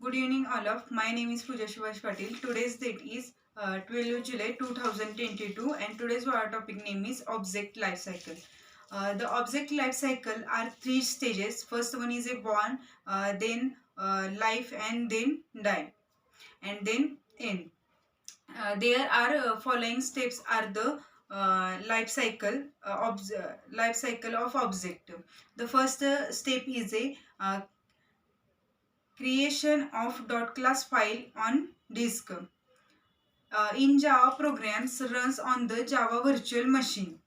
Good evening, all of. My name is Pooja Subhash Patil. Today's date is 12 July 2022, and today's our topic name is object life cycle. The object life cycle are three stages. First one is a born, then life, and then die, and then end. There are following steps are the life cycle of object. The first step is a creation of .class file on disk. In Java, programs runs on the Java virtual machine.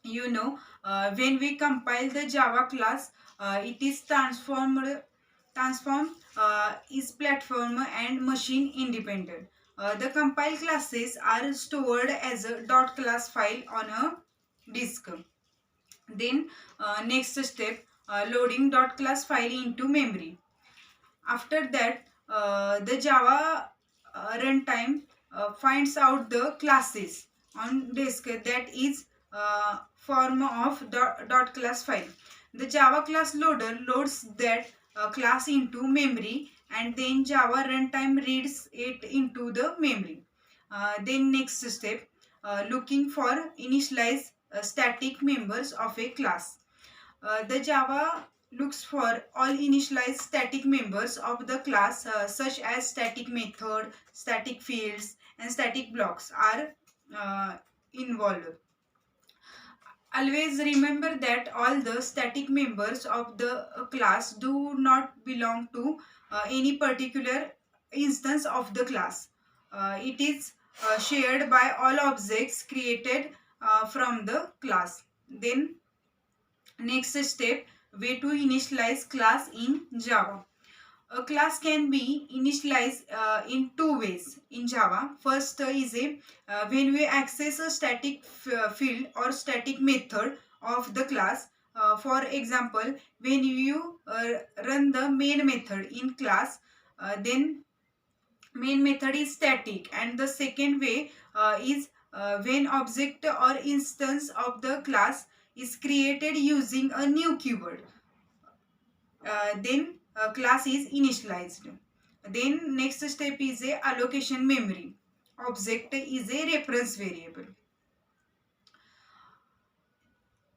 When we compile the Java class, it is transformed is platform and machine independent. The compile classes are stored as a .class file on a disk. Then next step, loading .class file into memory. After that, the Java runtime finds out the classes on disk that is form of .class file. The Java class loader loads that class into memory, and then Java runtime reads it into the memory. Then next step, looking for initialize static members of a class. The Java looks for all initialized static members of the class such as static method, static fields, and static blocks are involved. Always remember that all the static members of the class do not belong to any particular instance of the class. It is shared by all objects created from the class. Then next step, way to initialize class in Java. A class can be initialized in two ways in Java. First is when we access a static field or static method of the class. For example, when you run the main method in class, then main method is static, and the second way is when object or instance of the class is created using a new keyword. Then class is initialized. Then next step is a allocation memory. Object is a reference variable.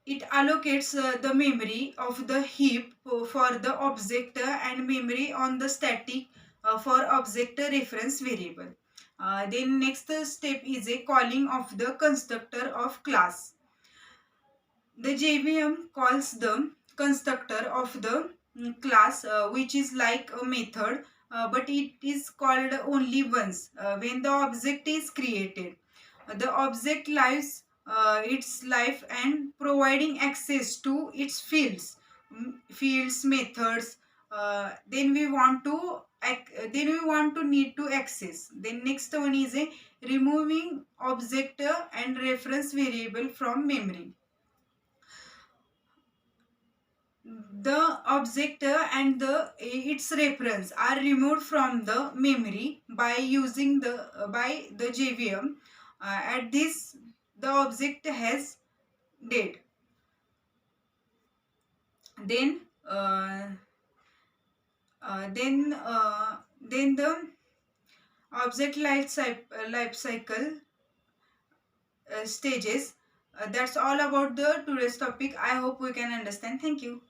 It allocates the memory of the heap for the object and memory on the static for object reference variable. Then next step is a calling of the constructor of class. The JVM calls the constructor of the class which is like a method, but it is called only once when the object is created. The object lives its life and providing access to its fields, methods. Then we want to need to access. Then next one is a removing object and reference variable from memory. The object and its reference are removed from the memory by using the JVM. At this, the object has dead. Then then the object life cycle stages. That's all about the today's topic. I hope we can understand. Thank you.